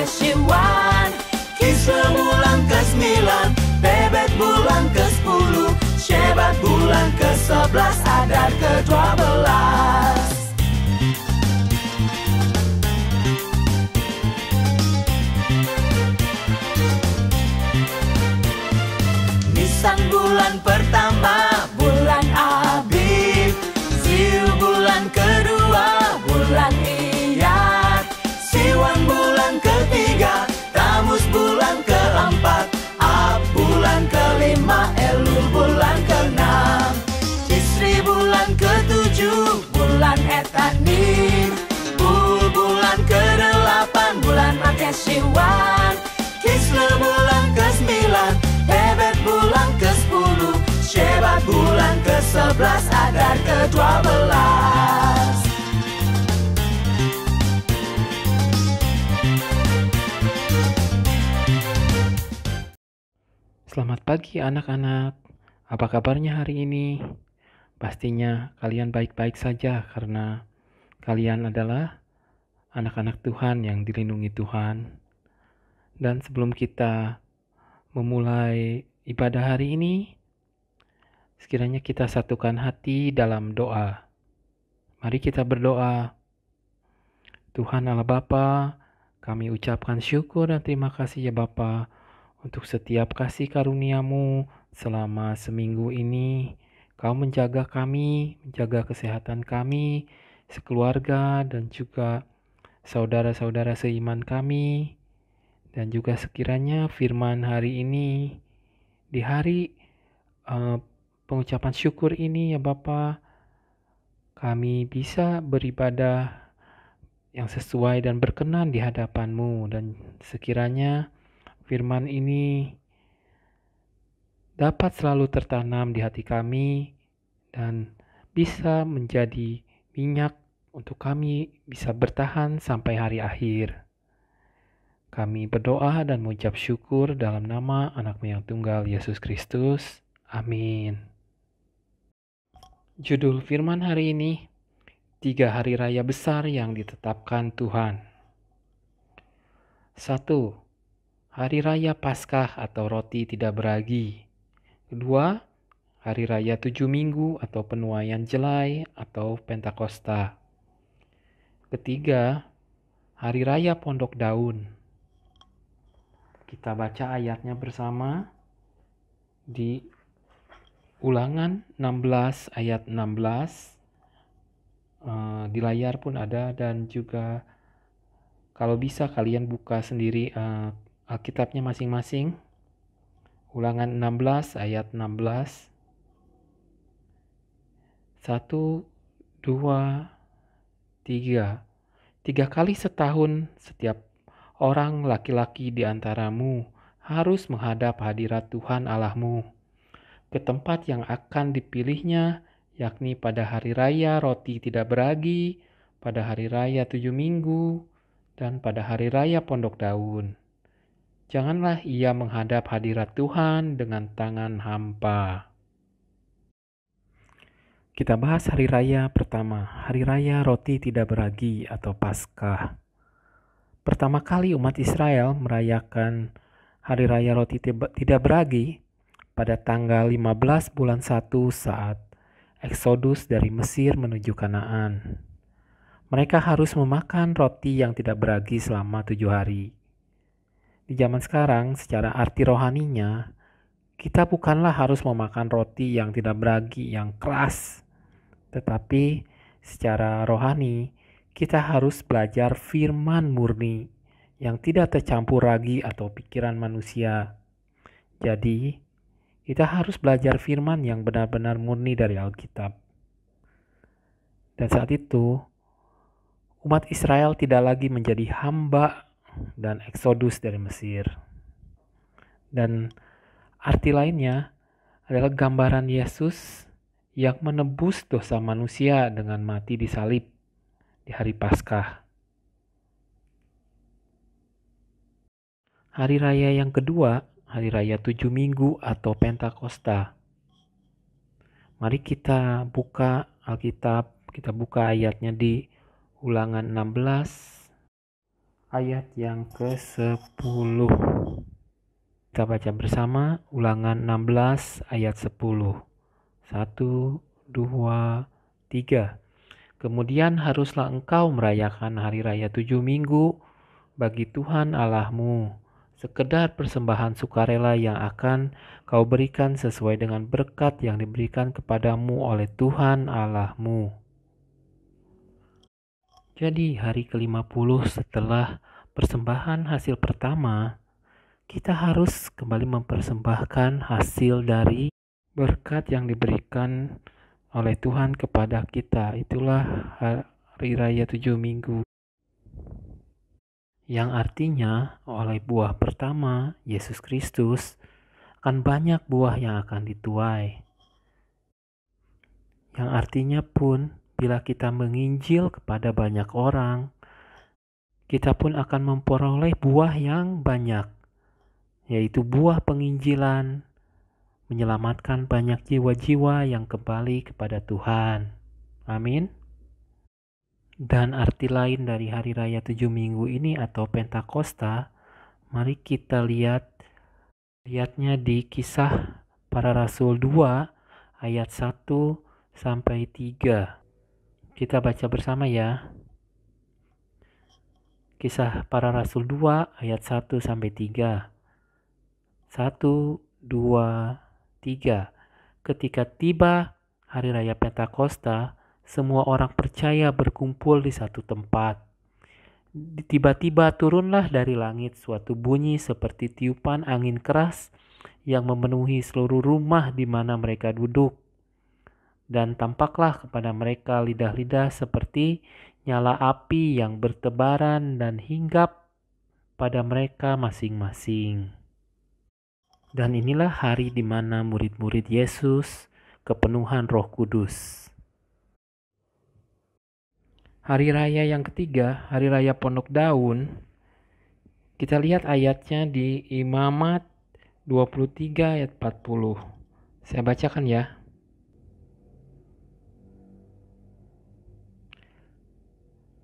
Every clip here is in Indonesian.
Syawal, Kislew bulan ke-9, Bebet bulan ke-10, Syebat bulan ke-11, Adar ke-12. Nisan bulan pertama, bulan Abib. Ziu bulan kedua, bulan Iyad. Siwan bulan ketiga, Tamus bulan keempat, Ab bulan kelima, Elul bulan keenam. Tisri bulan ketujuh, bulan Etanim. Bul bulan ke-8, bulan Syawal. Kislew bulan ke-9, Bebet bulan ke-10, Syebat bulan ke-11, Adar ke-12. Selamat pagi anak-anak, apa kabarnya hari ini? Pastinya kalian baik-baik saja karena kalian adalah anak-anak Tuhan yang dilindungi Tuhan. Dan sebelum kita memulai ibadah hari ini, sekiranya kita satukan hati dalam doa. Mari kita berdoa. Tuhan Allah Bapa, kami ucapkan syukur dan terima kasih ya Bapa untuk setiap kasih karunia-Mu selama seminggu ini. Kau menjaga kami, menjaga kesehatan kami, sekeluarga dan juga saudara-saudara seiman kami. Dan juga sekiranya firman hari ini, di hari pengucapan syukur ini ya Bapa, kami bisa beribadah yang sesuai dan berkenan di hadapan-Mu. Dan sekiranya firman ini dapat selalu tertanam di hati kami dan bisa menjadi minyak untuk kami bisa bertahan sampai hari akhir. Kami berdoa dan mengucap syukur dalam nama Anak-Mu yang tunggal Yesus Kristus. Amin. Judul firman hari ini, 3 hari raya besar yang ditetapkan Tuhan. 1. Hari Raya Paskah atau roti tidak beragi. 2. Hari Raya 7 Minggu atau penuaian jelai atau Pentakosta. 3. Hari Raya Pondok Daun. Kita baca ayatnya bersama di Ulangan 16 ayat 16. Di layar pun ada dan juga kalau bisa kalian buka sendiri Alkitabnya masing-masing. Ulangan 16 ayat 16. 1, 2, 3. 3 kali setahun setiap orang laki-laki di antaramu harus menghadap hadirat Tuhan Allahmu ke tempat yang akan dipilihnya, yakni pada hari raya roti tidak beragi, pada hari raya 7 minggu, dan pada hari raya Pondok Daun. Janganlah ia menghadap hadirat Tuhan dengan tangan hampa. Kita bahas hari raya pertama, hari raya roti tidak beragi atau Paskah. Pertama kali umat Israel merayakan hari raya roti tidak beragi pada tanggal 15 bulan 1 saat Eksodus dari Mesir menuju Kanaan. Mereka harus memakan roti yang tidak beragi selama 7 hari. Di zaman sekarang, secara arti rohaninya, kita bukanlah harus memakan roti yang tidak beragi, yang keras. Tetapi secara rohani, kita harus belajar firman murni yang tidak tercampur ragi atau pikiran manusia. Jadi, kita harus belajar firman yang benar-benar murni dari Alkitab. Dan saat itu, umat Israel tidak lagi menjadi hamba dan eksodus dari Mesir. Dan arti lainnya adalah gambaran Yesus yang menebus dosa manusia dengan mati di salib di hari Paskah. Hari raya yang kedua, hari raya 7 minggu atau Pentakosta. Mari kita buka Alkitab, kita buka ayatnya di Ulangan 16 ayat yang ke-10. Kita baca bersama Ulangan 16 ayat 10. 1, 2, 3. Kemudian haruslah engkau merayakan hari raya 7 minggu bagi Tuhan Allahmu, sekedar persembahan sukarela yang akan kau berikan sesuai dengan berkat yang diberikan kepadamu oleh Tuhan Allahmu. Jadi hari ke-50 setelah persembahan hasil pertama, kita harus kembali mempersembahkan hasil dari berkat yang diberikan oleh Tuhan kepada kita. Itulah hari raya 7 minggu. Yang artinya oleh buah pertama, Yesus Kristus, akan banyak buah yang akan dituai. Yang artinya pun bila kita menginjil kepada banyak orang, kita pun akan memperoleh buah yang banyak, yaitu buah penginjilan, menyelamatkan banyak jiwa-jiwa yang kembali kepada Tuhan. Amin. Dan arti lain dari hari raya 7 minggu ini atau Pentakosta, mari kita lihatnya di Kisah Para Rasul 2 ayat 1 sampai 3. Kita baca bersama ya. Kisah Para Rasul 2 ayat 1 sampai 3. 1, 2, 3. Ketika tiba hari raya Pentakosta, semua orang percaya berkumpul di satu tempat. Tiba-tiba turunlah dari langit suatu bunyi seperti tiupan angin keras yang memenuhi seluruh rumah di mana mereka duduk. Dan tampaklah kepada mereka lidah-lidah seperti nyala api yang bertebaran dan hinggap pada mereka masing-masing. Dan inilah hari di mana murid-murid Yesus kepenuhan Roh Kudus. Hari raya yang ketiga, hari raya Pondok Daun, kita lihat ayatnya di Imamat 23 ayat 40. Saya bacakan ya.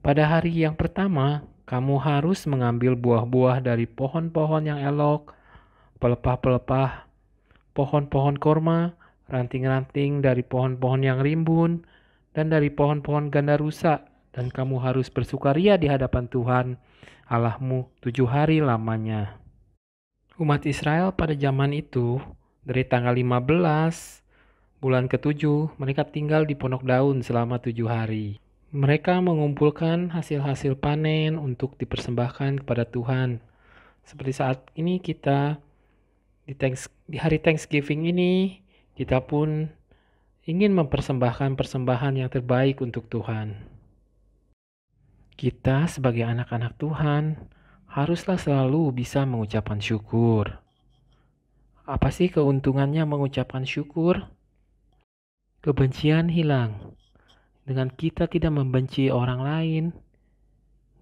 Pada hari yang pertama, kamu harus mengambil buah-buah dari pohon-pohon yang elok, pelepah-pelepah, pohon-pohon korma, ranting-ranting dari pohon-pohon yang rimbun, dan dari pohon-pohon ganda rusa. Dan kamu harus bersukaria di hadapan Tuhan Allahmu 7 hari lamanya. Umat Israel pada zaman itu, dari tanggal 15 bulan ke-7, mereka tinggal di Pondok Daun selama 7 hari. Mereka mengumpulkan hasil-hasil panen untuk dipersembahkan kepada Tuhan. Seperti saat ini kita di hari Thanksgiving ini, kita pun ingin mempersembahkan persembahan yang terbaik untuk Tuhan. Kita sebagai anak-anak Tuhan haruslah selalu bisa mengucapkan syukur. Apa sih keuntungannya mengucapkan syukur? Kebencian hilang. Dengan kita tidak membenci orang lain,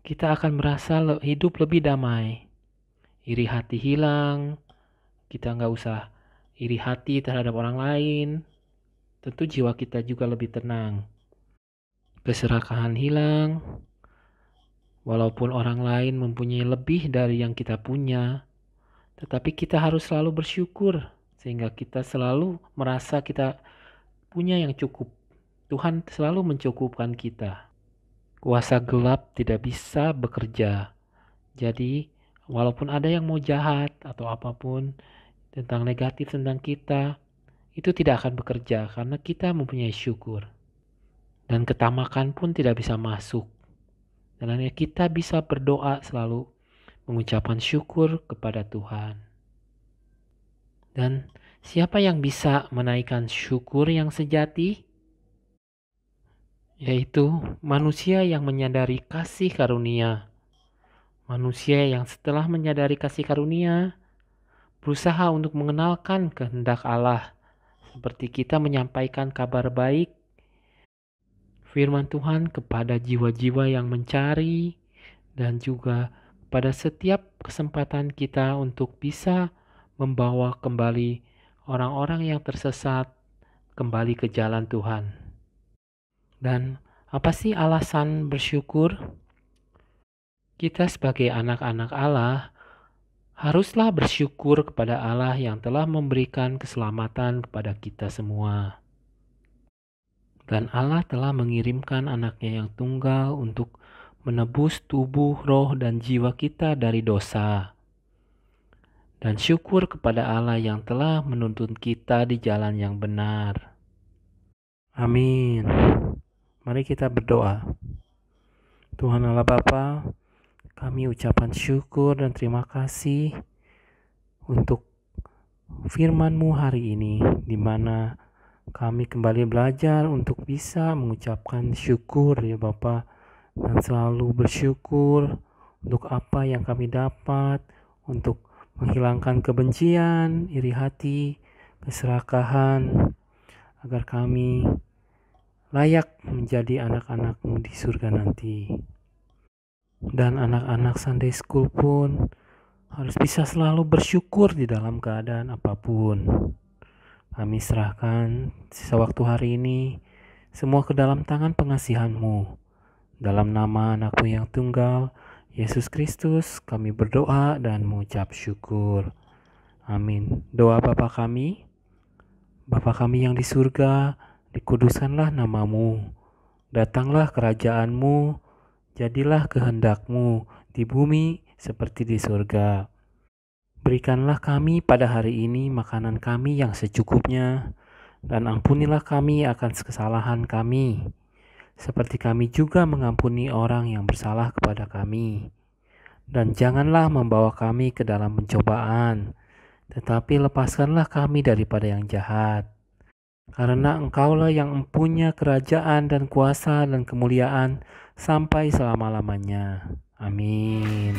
kita akan merasa hidup lebih damai. Iri hati hilang. Kita nggak usah iri hati terhadap orang lain. Tentu jiwa kita juga lebih tenang. Keserakahan hilang. Walaupun orang lain mempunyai lebih dari yang kita punya, tetapi kita harus selalu bersyukur sehingga kita selalu merasa kita punya yang cukup. Tuhan selalu mencukupkan kita. Kuasa gelap tidak bisa bekerja. Jadi, walaupun ada yang mau jahat atau apapun tentang negatif tentang kita, itu tidak akan bekerja karena kita mempunyai syukur. Dan ketamakan pun tidak bisa masuk. Dan hanya kita bisa berdoa selalu mengucapkan syukur kepada Tuhan. Dan siapa yang bisa menaikkan syukur yang sejati? Yaitu manusia yang menyadari kasih karunia. Manusia yang setelah menyadari kasih karunia, berusaha untuk mengenalkan kehendak Allah. Seperti kita menyampaikan kabar baik firman Tuhan kepada jiwa-jiwa yang mencari dan juga pada setiap kesempatan kita untuk bisa membawa kembali orang-orang yang tersesat kembali ke jalan Tuhan. Dan apa sih alasan bersyukur? Kita sebagai anak-anak Allah haruslah bersyukur kepada Allah yang telah memberikan keselamatan kepada kita semua. Dan Allah telah mengirimkan anaknya yang tunggal untuk menebus tubuh, roh, dan jiwa kita dari dosa. Dan syukur kepada Allah yang telah menuntun kita di jalan yang benar. Amin. Mari kita berdoa. Tuhan Allah Bapa, kami ucapkan syukur dan terima kasih untuk firman-Mu hari ini, di mana kami kembali belajar untuk bisa mengucapkan syukur ya Bapa, dan selalu bersyukur untuk apa yang kami dapat, untuk menghilangkan kebencian, iri hati, keserakahan, agar kami layak menjadi anak-anak-Mu di surga nanti. Dan anak-anak Sunday School pun harus bisa selalu bersyukur di dalam keadaan apapun. Kami serahkan sisa waktu hari ini semua ke dalam tangan pengasihan-Mu. Dalam nama anak-Mu yang tunggal, Yesus Kristus, kami berdoa dan mengucap syukur. Amin. Doa Bapa kami yang di surga, dikuduskanlah nama-Mu. Datanglah kerajaan-Mu, jadilah kehendak-Mu di bumi seperti di surga. Berikanlah kami pada hari ini makanan kami yang secukupnya, dan ampunilah kami akan kesalahan kami, seperti kami juga mengampuni orang yang bersalah kepada kami. Dan janganlah membawa kami ke dalam pencobaan, tetapi lepaskanlah kami daripada yang jahat. Karena Engkaulah yang mempunyai kerajaan dan kuasa dan kemuliaan sampai selama-lamanya. Amin.